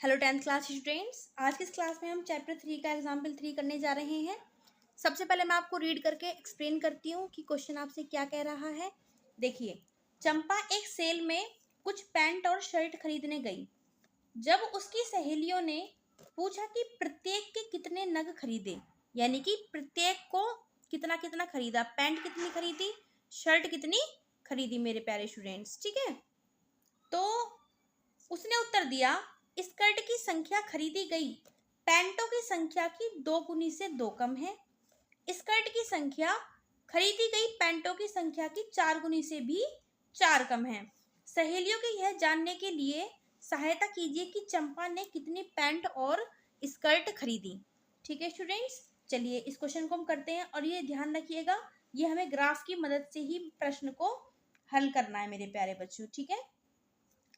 Hello 10th class students. आज की इस क्लास में हम चैप्टर 3 का एग्जाम्पल 3 करने जा रहे हैं। सबसे पहले मैं आपको रीड करके एक्सप्लेन करती हूँ कि क्वेश्चन आपसे क्या कह रहा है। देखिए, चंपा एक सेल में कुछ पैंट और शर्ट खरीदने गई। जब उसकी सहेलियों ने पूछा कि प्रत्येक के कितने नग खरीदे, यानी कि प्रत्येक को कितना कितना खरीदा, पैंट कितनी खरीदी, शर्ट कितनी खरीदी मेरे प्यारे स्टूडेंट्स, ठीक है। तो उसने उत्तर दिया, स्कर्ट की संख्या खरीदी गई पैंटों की संख्या की 2 गुनी से 2 कम है। स्कर्ट की संख्या खरीदी गई पैंटों की संख्या की 4 गुनी से भी 4 कम है। सहेलियों की यह जानने के लिए सहायता कीजिए कि चंपा ने कितनी पैंट और स्कर्ट खरीदी। ठीक है स्टूडेंट्स, चलिए इस क्वेश्चन को हम करते हैं और ये ध्यान रखिएगा, ये हमें ग्राफ की मदद से ही प्रश्न को हल करना है मेरे प्यारे बच्चों। ठीक है,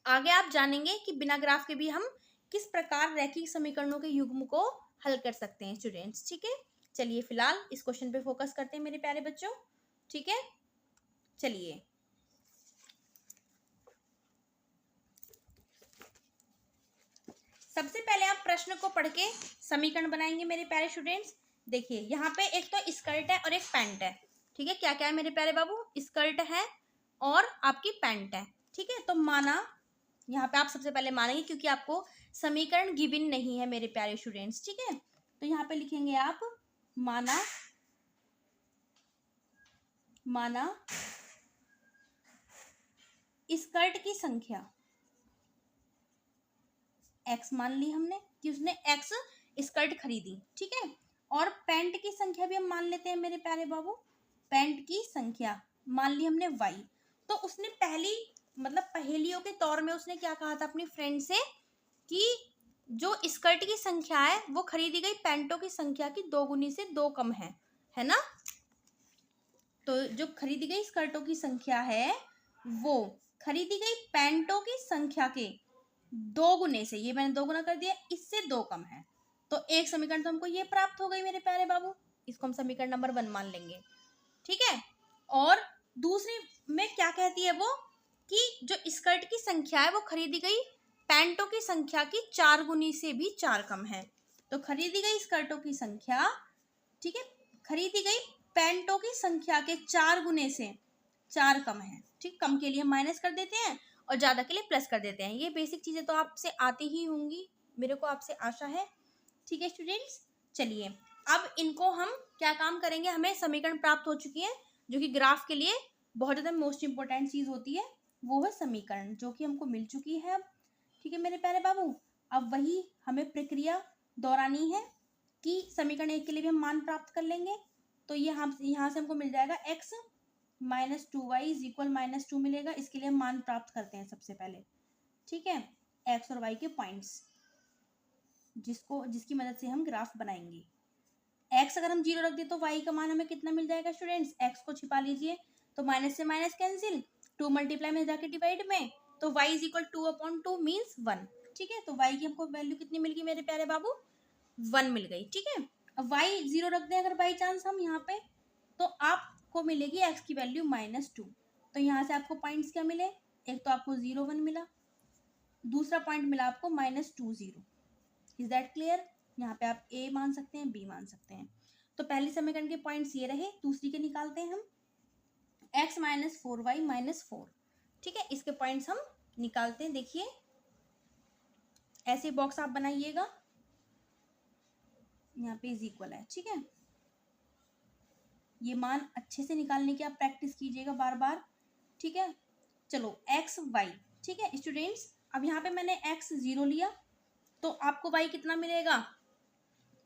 आगे आप जानेंगे कि बिना ग्राफ के भी हम किस प्रकार रैखिक समीकरणों के युग्म को हल कर सकते हैं स्टूडेंट्स। ठीक है, चलिए फिलहाल इस क्वेश्चन पे फोकस करते हैं मेरे प्यारे बच्चों। ठीक है, चलिए सबसे पहले आप प्रश्न को पढ़ के समीकरण बनाएंगे मेरे प्यारे स्टूडेंट्स। देखिए यहाँ पे एक तो स्कर्ट है और एक पैंट है। ठीक है, क्या क्या है मेरे प्यारे बाबू, स्कर्ट है और आपकी पैंट है। ठीक है, तो माना यहाँ पे आप सबसे पहले मानेंगे क्योंकि आपको समीकरण गिवन नहीं है मेरे प्यारे स्टूडेंट्स। ठीक है, तो यहाँ पे लिखेंगे आप माना स्कर्ट की संख्या एक्स मान ली हमने कि उसने एक्स स्कर्ट खरीदी। ठीक है, और पैंट की संख्या भी हम मान लेते हैं मेरे प्यारे बाबू, पैंट की संख्या मान ली हमने वाई। तो उसने पहली पहेलियों के तौर में उसने क्या कहा था अपनी फ्रेंड से कि जो स्कर्ट की संख्या है वो खरीदी गई पैंटों की संख्या की 2 गुनी से 2 कम है ना। तो जो खरीदी गई स्कर्टों की संख्या है वो खरीदी गई पैंटों की संख्या के 2 गुने से, ये मैंने 2 गुना कर दिया, इससे 2 कम है। तो एक समीकरण तो हमको ये प्राप्त हो गई मेरे प्यारे बाबू, इसको हम समीकरण नंबर 1 मान लेंगे। ठीक है, और दूसरी में क्या कहती है वो कि जो स्कर्ट की संख्या है वो खरीदी गई पैंटों की संख्या की 4 गुनी से भी 4 कम है। तो खरीदी गई स्कर्टों की संख्या, ठीक है, खरीदी गई पैंटों की संख्या के 4 गुने से 4 कम है। ठीक, कम के लिए हम माइनस कर देते हैं और ज्यादा के लिए प्लस कर देते हैं। ये बेसिक चीजें तो आपसे आती ही होंगी, मेरे को आपसे आशा है। ठीक है स्टूडेंट्स, चलिए अब इनको हम क्या काम करेंगे, हमें समीकरण प्राप्त हो चुकी है जो कि ग्राफ के लिए बहुत ज़्यादा मोस्ट इंपॉर्टेंट चीज़ होती है, वो है समीकरण जो कि हमको मिल चुकी है अब। ठीक है मेरे प्यारे बाबू, अब वही हमें प्रक्रिया दोहरानी है कि समीकरण 1 के लिए भी हम मान प्राप्त कर लेंगे। तो ये हम यहाँ से हमको मिल जाएगा x minus 2y is equal minus 2 मिलेगा। इसके लिए हम मान प्राप्त करते हैं सबसे पहले। ठीक है, x और y के पॉइंट्स जिसकी मदद से हम ग्राफ बनाएंगे। x अगर हम 0 रख दे तो y का मान हमें कितना मिल जाएगा स्टूडेंट्स, x को छिपा लीजिए तो माइनस से माइनस कैंसिल, 2 मल्टीप्लाई में जाके डिवाइड में, तो y इज इक्वल 2/2 मीन्स 1। ठीक है, तो y की हमको वैल्यू कितनी मिल गई मेरे प्यारे बाबू, 1 मिल गई। ठीक है, अब y 0 रख दें अगर बाई चांस हम यहाँ पे, तो आपको मिलेगी x की वैल्यू -2। तो यहाँ से आपको पॉइंट्स क्या मिले, एक तो आपको 0 1 मिला, दूसरा पॉइंट मिला आपको -2 0। इज दैट क्लियर, यहाँ पे आप a मान सकते हैं, b मान सकते हैं। तो पहली समीकरण के पॉइंट्स ये रहे, दूसरी के निकालते हैं हम, x माइनस 4y माइनस 4। ठीक है, इसके पॉइंट्स हम निकालते हैं। देखिए ऐसे बॉक्स आप बनाइएगा, यहाँ पे इज इक्वल है। ठीक है, ये मान अच्छे से निकालने की आप प्रैक्टिस कीजिएगा बार बार। ठीक है, चलो x y। ठीक है स्टूडेंट्स, अब यहाँ पे मैंने x 0 लिया तो आपको y कितना मिलेगा,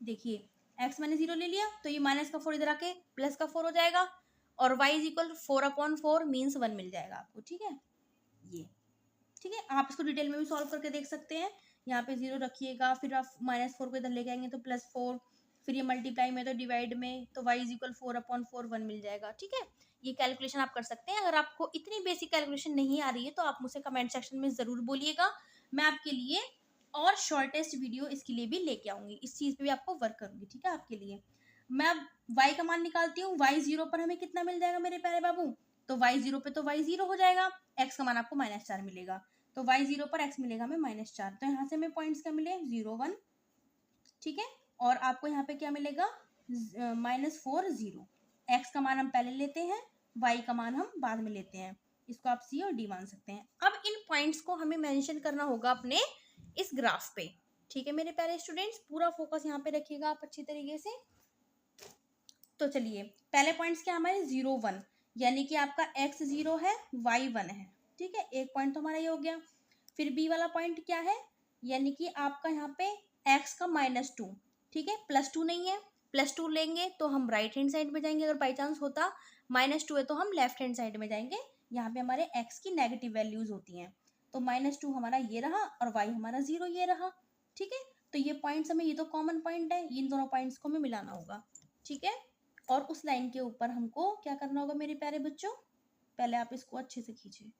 देखिए x मैंने 0 ले लिया तो ये माइनस का 4 इधर आके प्लस का 4 हो जाएगा और y इज इक्वल 4/4 मीन्स 1 मिल जाएगा आपको। ठीक है, ये ठीक है, आप इसको डिटेल में भी सॉल्व करके देख सकते हैं। यहाँ पे 0 रखिएगा, फिर आप -4 को इधर लेके आएंगे तो +4, फिर ये मल्टीप्लाई में तो डिवाइड में, तो y इज इक्वल 4/4 1 मिल जाएगा। ठीक है, ये कैलकुलेशन आप कर सकते हैं। अगर आपको इतनी बेसिक कैलकुलेशन नहीं आ रही है तो आप मुझसे कमेंट सेक्शन में ज़रूर बोलिएगा, मैं आपके लिए और शॉर्टेस्ट वीडियो इसके लिए भी लेके आऊँगी, इस चीज़ पे भी आपको वर्क करूँगी। ठीक है, आपके लिए मैं अब y का मान निकालती हूँ। y 0 पर हमें कितना मिल जाएगा मेरे प्यारे बाबू, तो y 0 पे तो y 0 हो जाएगा, x का मान आपको -4 मिलेगा। तो y0 पर x मिलेगा हमें -4। तो यहाँ से हमें पॉइंट्स क्या मिले 0 1, ठीक है। और आपको यहाँ पे क्या मिलेगा -4 0। x का मान हम पहले लेते हैं, y का मान हम बाद में लेते हैं। इसको आप C और D मान सकते हैं। अब इन पॉइंट्स को हमें मेंशन करना होगा अपने इस ग्राफ पे, ठीक है मेरे प्यारे स्टूडेंट्स। पूरा फोकस यहाँ पे रखिएगा आप अच्छी तरीके से। तो चलिए पहले पॉइंट्स क्या हमारे 0 1, यानी कि आपका x 0 है y 1 है, ठीक है। एक पॉइंट तो हमारा ये हो गया। फिर b वाला पॉइंट क्या है, यानी कि आपका यहाँ पे x का -2, ठीक है। +2 नहीं है, +2 लेंगे तो हम राइट हैंड साइड में जाएंगे। अगर बाई चांस होता -2 है तो हम लेफ्ट हैंड साइड में जाएंगे। यहाँ पे हमारे x की नेगेटिव वैल्यूज होती हैं। तो -2 हमारा ये रहा और y हमारा 0 ये रहा, ठीक है। तो ये पॉइंट्स हमें, ये तो कॉमन पॉइंट है, इन दोनों पॉइंट्स को हमें मिलाना होगा, ठीक है। और उस लाइन के ऊपर हमको क्या करना होगा मेरे प्यारे बच्चों, पहले आप इसको अच्छे से खींचिए।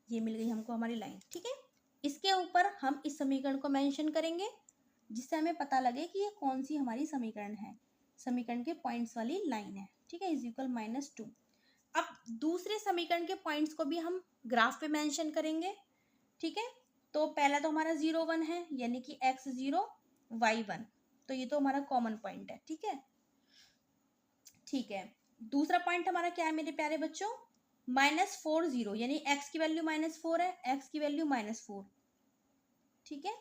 ये मिल गई हमको हमारी लाइन, ठीक है। इसके ऊपर हम इस समीकरण को मेंशन करेंगे, जिससे हमें पता लगे कि ये कौन सी हमारी समीकरण है। समीकरण के पॉइंट्स वाली लाइन है, ठीक है, इज इक्वल -2। अब दूसरे समीकरण के पॉइंट्स को भी हम ग्राफ पे मेंशन करेंगे, ठीक है। तो पहला तो हमारा 0 1 है, यानी कि x 0 y 1, तो ये तो हमारा कॉमन पॉइंट है, ठीक है। ठीक है, दूसरा पॉइंट हमारा क्या है मेरे प्यारे बच्चों, -4 0, यानी x की वैल्यू -4 है, x की वैल्यू -4, ठीक है।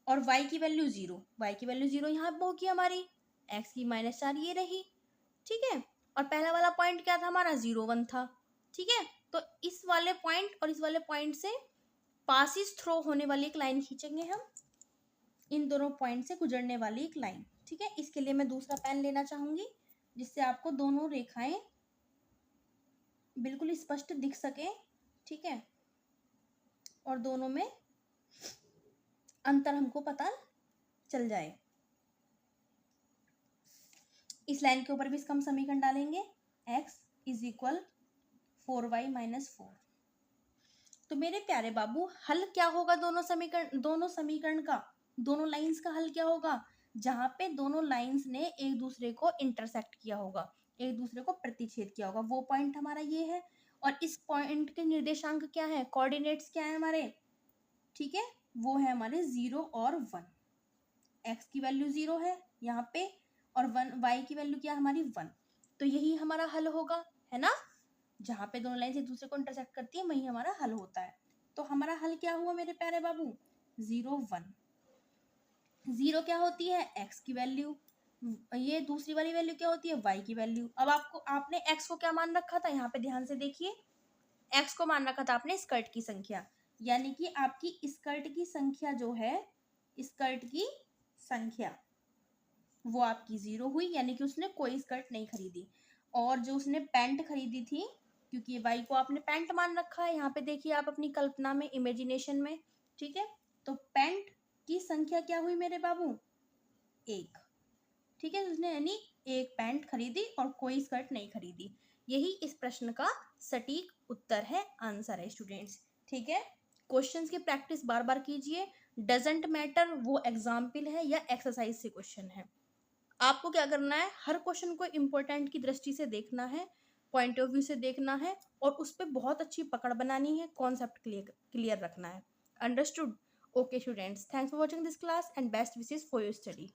और y की वैल्यू 0, y की वैल्यू 0 यहाँ पे होगी हमारी, x की -4 ये रही, ठीक है। और पहला वाला पॉइंट क्या था हमारा 0 1 था, ठीक है। तो इस वाले पॉइंट और इस वाले पॉइंट से पासिस थ्रो होने वाली एक लाइन खींचेंगे हम, इन दोनों पॉइंट से गुजरने वाली एक लाइन, ठीक है। इसके लिए मैं दूसरा पेन लेना चाहूंगी, जिससे आपको दोनों रेखाएं बिल्कुल स्पष्ट दिख सके, ठीक है। और दोनों में अंतर हमको पता चल जाए। इस लाइन के ऊपर भी इसका हम समीकरण डालेंगे, x इज इक्वल 4y -4। तो मेरे प्यारे बाबू हल क्या होगा दोनों समीकरण का, दोनों लाइंस का हल क्या होगा, जहां पे दोनों लाइंस ने एक दूसरे को इंटरसेक्ट किया होगा, एक दूसरे को प्रतिच्छेद किया होगा, वो पॉइंट हमारा ये है। और इस पॉइंट के निर्देशांक क्या है, कोऑर्डिनेट्स क्या है हमारे, ठीक है, वो है हमारे 0 और 1। x की वैल्यू 0 है यहाँ पे, और 1 y की वैल्यू क्या है हमारी 1। तो यही हमारा हल होगा, है ना। जहाँ पे दोनों लाइन एक दूसरे को इंटरसेक्ट करती है वही हमारा हल होता है। तो हमारा हल क्या हुआ मेरे प्यारे बाबू, 0 1। 0 क्या होती है, x की वैल्यू, ये दूसरी वाली वैल्यू क्या होती है, y की वैल्यू। अब आपने x को क्या मान रखा था, यहाँ पे ध्यान से देखिए, x को मान रखा था आपने स्कर्ट की संख्या, यानी कि आपकी स्कर्ट की संख्या जो है, स्कर्ट की संख्या वो आपकी 0 हुई, यानी कि उसने कोई स्कर्ट नहीं खरीदी। और जो उसने पैंट खरीदी थी, क्योंकि y को आपने पैंट मान रखा है, यहाँ पे देखिए आप अपनी कल्पना में, इमेजिनेशन में, ठीक है। तो पैंट की संख्या क्या हुई मेरे बाबू, 1, ठीक है। उसने यानी एक पैंट खरीदी और कोई स्कर्ट नहीं खरीदी। यही इस प्रश्न का सटीक उत्तर है, आंसर है स्टूडेंट्स, ठीक है। क्वेश्चंस की प्रैक्टिस बार बार कीजिए, डजेंट मैटर वो एग्जाम्पल है या एक्सरसाइज से क्वेश्चन है। आपको क्या करना है, हर क्वेश्चन को इम्पोर्टेंट की दृष्टि से देखना है, पॉइंट ऑफ व्यू से देखना है, और उस पर बहुत अच्छी पकड़ बनानी है, कॉन्सेप्ट क्लियर रखना है। Understood? Okay students, thanks for watching this class and best wishes for your study.